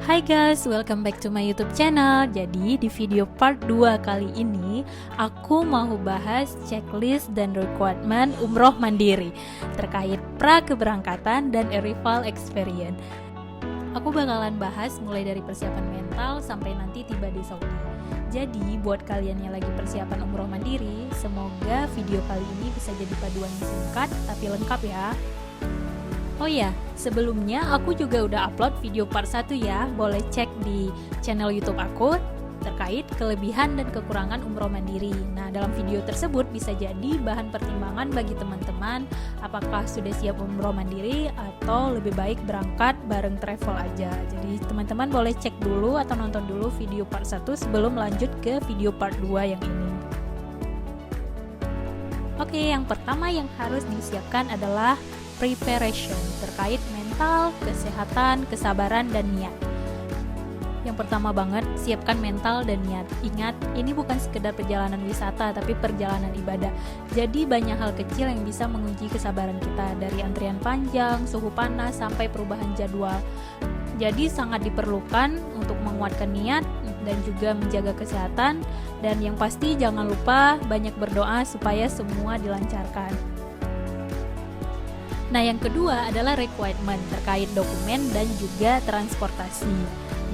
Hai guys, welcome back to my YouTube channel. Jadi di video part 2 kali ini aku mau bahas checklist dan requirement umroh mandiri terkait pra keberangkatan dan arrival experience. Aku bakalan bahas mulai dari persiapan mental sampai nanti tiba di Saudi. Jadi buat kalian yang lagi persiapan umroh mandiri, semoga video kali ini bisa jadi paduan yang singkat tapi lengkap ya. Oh ya, sebelumnya aku juga udah upload video part 1 ya, boleh cek di channel YouTube aku terkait kelebihan dan kekurangan umroh mandiri. Nah, dalam video tersebut bisa jadi bahan pertimbangan bagi teman-teman apakah sudah siap umroh mandiri atau lebih baik berangkat bareng travel aja. Jadi teman-teman boleh cek dulu atau nonton dulu video part 1 sebelum lanjut ke video part 2 yang ini. Oke, yang pertama yang harus disiapkan adalah preparation terkait mental, kesehatan, kesabaran, dan niat. Yang pertama banget, siapkan mental dan niat. Ingat, ini bukan sekedar perjalanan wisata, tapi perjalanan ibadah. Jadi banyak hal kecil yang bisa menguji kesabaran kita, dari antrian panjang, suhu panas, sampai perubahan jadwal. Jadi sangat diperlukan untuk menguatkan niat dan juga menjaga kesehatan. Dan yang pasti jangan lupa banyak berdoa supaya semua dilancarkan. Nah, yang kedua adalah requirement terkait dokumen dan juga transportasi.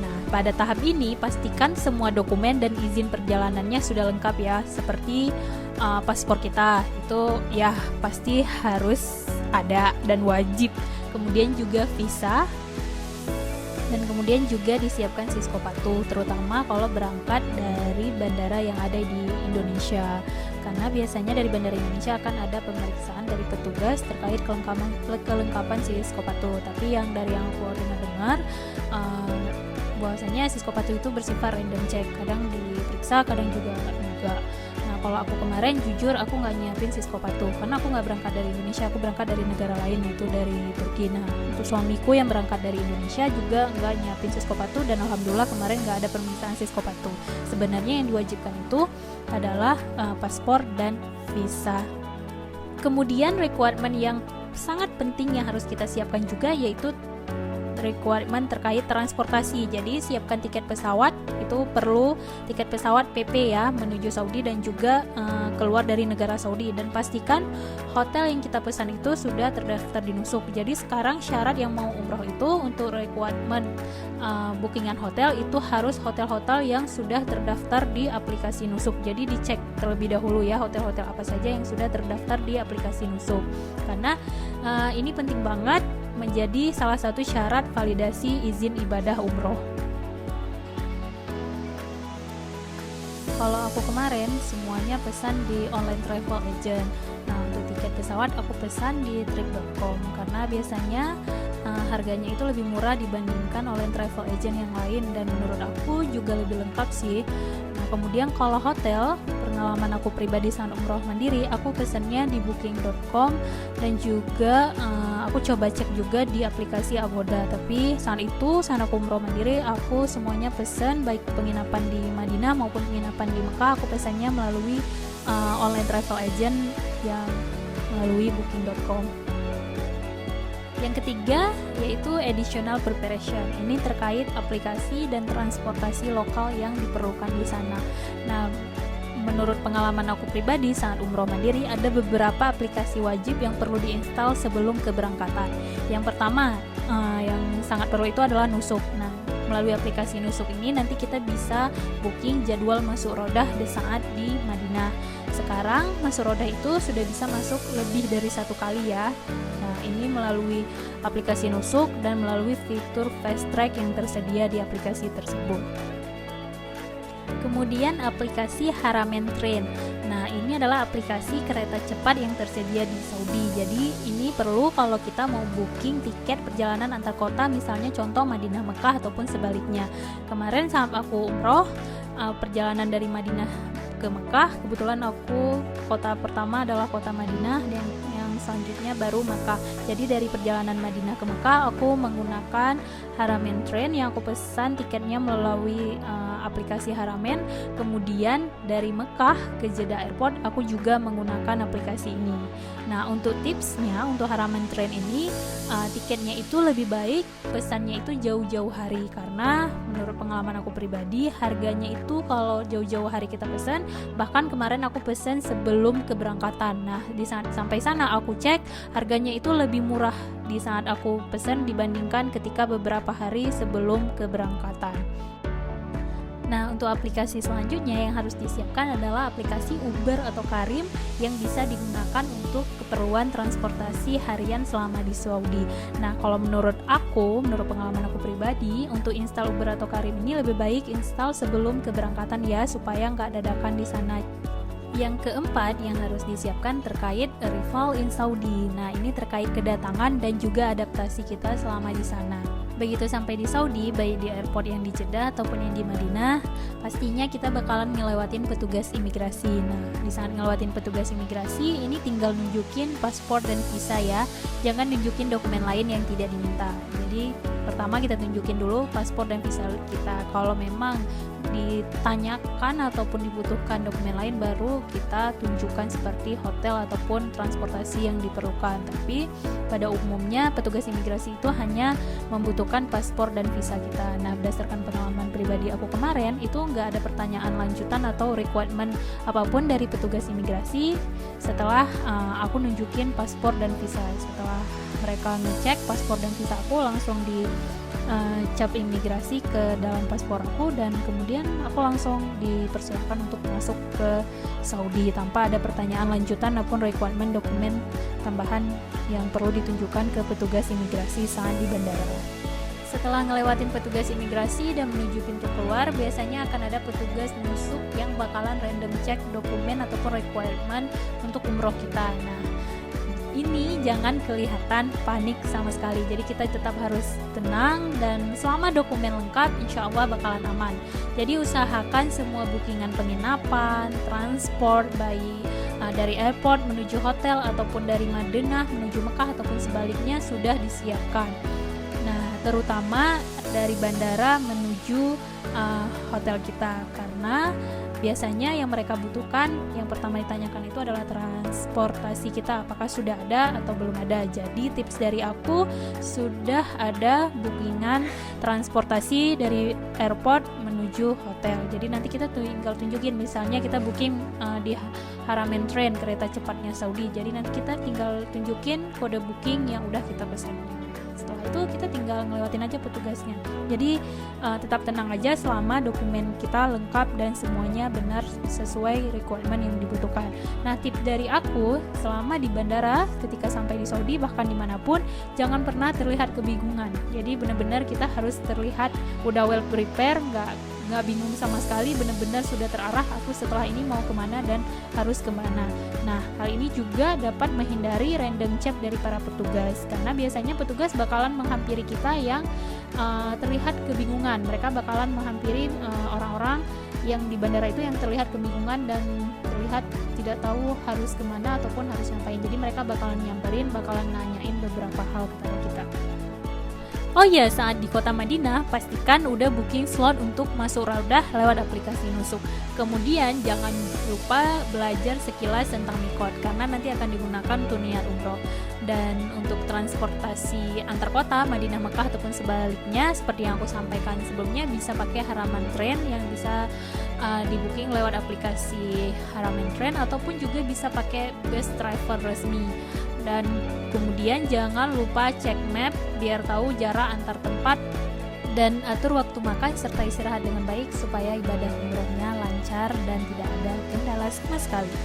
Nah, pada tahap ini pastikan semua dokumen dan izin perjalanannya sudah lengkap ya, seperti paspor kita itu ya pasti harus ada dan wajib. Kemudian juga visa, dan kemudian juga disiapkan siskopatu, terutama kalau berangkat dari bandara yang ada di Indonesia. Karena biasanya dari bandara Indonesia akan ada pemeriksaan dari petugas terkait kelengkapan siskopatu. Tapi yang dari yang aku dengar bahwasanya siskopatu itu bersifat random check, kadang diperiksa, kadang juga enggak. Nah, kalau aku kemarin jujur aku nggak nyiapin siskopatu karena aku nggak berangkat dari Indonesia, aku berangkat dari negara lain, yaitu dari Turki. Nah, untuk suamiku yang berangkat dari Indonesia juga nggak nyiapin siskopatu, dan alhamdulillah kemarin nggak ada permintaan siskopatu. Sebenarnya yang diwajibkan itu adalah paspor dan visa. Kemudian requirement yang sangat penting yang harus kita siapkan juga yaitu requirement terkait transportasi. Jadi siapkan tiket pesawat, itu perlu tiket pesawat PP ya menuju Saudi dan juga keluar dari negara Saudi, dan pastikan hotel yang kita pesan itu sudah terdaftar di Nusuk. Jadi sekarang syarat yang mau umroh itu untuk requirement bookingan hotel itu harus hotel-hotel yang sudah terdaftar di aplikasi Nusuk. Jadi dicek terlebih dahulu ya hotel-hotel apa saja yang sudah terdaftar di aplikasi Nusuk, karena ini penting banget menjadi salah satu syarat validasi izin ibadah umroh. Kalau aku kemarin semuanya pesan di online travel agent. Nah, untuk tiket pesawat aku pesan di trip.com karena biasanya harganya itu lebih murah dibandingkan online travel agent yang lain, dan menurut aku juga lebih lengkap sih. Nah, kemudian kalau hotel, pengalaman aku pribadi saat umroh mandiri, aku pesannya di booking.com dan juga aku coba cek juga di aplikasi Agoda. Tapi saat aku umroh mandiri, aku semuanya pesan baik penginapan di Madinah maupun penginapan di Mekah, aku pesannya melalui online travel agent yang melalui booking.com. Yang ketiga yaitu additional preparation. Ini terkait aplikasi dan transportasi lokal yang diperlukan di sana. Nah, menurut pengalaman aku pribadi saat umroh mandiri, ada beberapa aplikasi wajib yang perlu diinstal sebelum keberangkatan. Yang pertama yang sangat perlu itu adalah Nusuk. Nah, melalui aplikasi Nusuk ini nanti kita bisa booking jadwal masuk rodah di saat di Madinah. Sekarang masuk rodah itu sudah bisa masuk lebih dari 1 kali ya. Nah, ini melalui aplikasi Nusuk dan melalui fitur fast track yang tersedia di aplikasi tersebut. Kemudian aplikasi Haramain Train. Nah, ini adalah aplikasi kereta cepat yang tersedia di Saudi. Jadi ini perlu kalau kita mau booking tiket perjalanan antar kota, misalnya contoh Madinah Mekah ataupun sebaliknya. Kemarin saat aku umroh, perjalanan dari Madinah ke Mekah, kebetulan aku kota pertama adalah kota Madinah dan yang selanjutnya baru Mekah. Jadi dari perjalanan Madinah ke Mekah aku menggunakan Haramain Train yang aku pesan tiketnya melalui aplikasi Haramain. Kemudian dari Mekah ke Jeddah Airport aku juga menggunakan aplikasi ini. Nah, untuk tipsnya untuk Haramain Train ini tiketnya itu lebih baik pesannya itu jauh-jauh hari, karena menurut pengalaman aku pribadi harganya itu kalau jauh-jauh hari kita pesan, bahkan kemarin aku pesan sebelum keberangkatan. Nah, di saat sampai sana aku cek harganya itu lebih murah di saat aku pesan dibandingkan ketika beberapa hari sebelum keberangkatan. Nah, untuk aplikasi selanjutnya yang harus disiapkan adalah aplikasi Uber atau Careem yang bisa digunakan untuk keperluan transportasi harian selama di Saudi. Nah, kalau menurut pengalaman aku pribadi, untuk install Uber atau Careem ini lebih baik install sebelum keberangkatan ya, supaya nggak dadakan di sana. Yang keempat yang harus disiapkan terkait arrival in Saudi. Nah, ini terkait kedatangan dan juga adaptasi kita selama di sana. Begitu sampai di Saudi, baik di airport yang di Jeddah ataupun yang di Madinah, pastinya kita bakalan ngelewatin petugas imigrasi. Nah, di saat ngelewatin petugas imigrasi, ini tinggal nunjukin paspor dan visa ya. Jangan nunjukin dokumen lain yang tidak diminta. Jadi, pertama kita tunjukin dulu paspor dan visa kita. Kalau memang ditanyakan ataupun dibutuhkan dokumen lain, baru kita tunjukkan seperti hotel ataupun transportasi yang diperlukan. Tapi pada umumnya petugas imigrasi itu hanya membutuhkan paspor dan visa kita. Nah, berdasarkan pengalaman pribadi aku kemarin, itu nggak ada pertanyaan lanjutan atau requirement apapun dari petugas imigrasi setelah aku nunjukin paspor dan visa. Setelah mereka ngecek paspor dan visa aku, langsung di cap imigrasi ke dalam paspor aku, dan kemudian aku langsung dipersilakan untuk masuk ke Saudi tanpa ada pertanyaan lanjutan maupun requirement dokumen tambahan yang perlu ditunjukkan ke petugas imigrasi saat di bandara. Setelah ngelewatin petugas imigrasi dan menuju pintu keluar, biasanya akan ada petugas nusuk yang bakalan random check dokumen ataupun requirement untuk umroh kita. Nah, ini jangan kelihatan panik sama sekali. Jadi kita tetap harus tenang, dan selama dokumen lengkap insya Allah bakalan aman. Jadi usahakan semua bookingan penginapan, transport baik dari airport menuju hotel ataupun dari Madinah menuju Mekah ataupun sebaliknya sudah disiapkan. Nah, terutama dari bandara menuju hotel kita, karena biasanya yang mereka butuhkan yang pertama ditanyakan itu adalah transportasi kita, apakah sudah ada atau belum ada. Jadi tips dari aku, sudah ada bookingan transportasi dari airport menuju hotel. Jadi nanti kita tinggal tunjukin, misalnya kita booking di Haramain Train, kereta cepatnya Saudi. Jadi nanti kita tinggal tunjukin kode booking yang udah kita pesan. Setelah itu kita tinggal ngelewatin aja petugasnya. Jadi tetap tenang aja selama dokumen kita lengkap dan semuanya benar sesuai requirement yang dibutuhkan. Nah, tips dari aku selama di bandara ketika sampai di Saudi, bahkan dimanapun, jangan pernah terlihat kebingungan. Jadi benar-benar kita harus terlihat udah well prepare, nggak bingung sama sekali, benar-benar sudah terarah aku setelah ini mau kemana dan harus kemana. Nah, hal ini juga dapat menghindari random check dari para petugas, karena biasanya petugas bakalan menghampiri kita yang terlihat kebingungan. Mereka bakalan menghampiri orang-orang yang di bandara itu yang terlihat kebingungan dan terlihat tidak tahu harus kemana ataupun harus ngapain. Jadi mereka bakalan nyamperin, bakalan nanyain beberapa hal kepada kita. Oh ya, saat di kota Madinah, pastikan udah booking slot untuk masuk Raudah lewat aplikasi Nusuk. Kemudian jangan lupa belajar sekilas tentang mikot, karena nanti akan digunakan untuk niat umroh. Dan untuk transportasi antar kota, Madinah, Mekah ataupun sebaliknya, seperti yang aku sampaikan sebelumnya, bisa pakai Haramain Train yang bisa di booking lewat aplikasi Haramain Train, ataupun juga bisa pakai bus travel resmi. Dan kemudian jangan lupa cek map biar tahu jarak antar tempat, dan atur waktu makan serta istirahat dengan baik supaya ibadah umrohnya lancar dan tidak ada kendala sama sekali.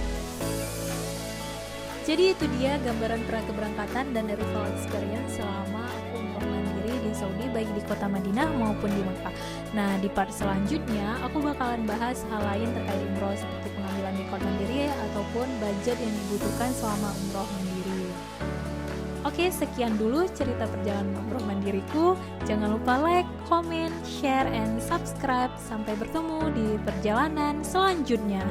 Jadi itu dia gambaran keberangkatan dan arrival experience selama aku umroh mandiri di Saudi, baik di kota Madinah maupun di Mekah. Nah, di part selanjutnya aku bakalan bahas hal lain terkait umroh, seperti pengambilan mikot mandiri ataupun budget yang dibutuhkan selama umroh mandiri. Oke, sekian dulu cerita perjalanan umroh mandiriku. Jangan lupa like, comment, share, and subscribe. Sampai bertemu di perjalanan selanjutnya.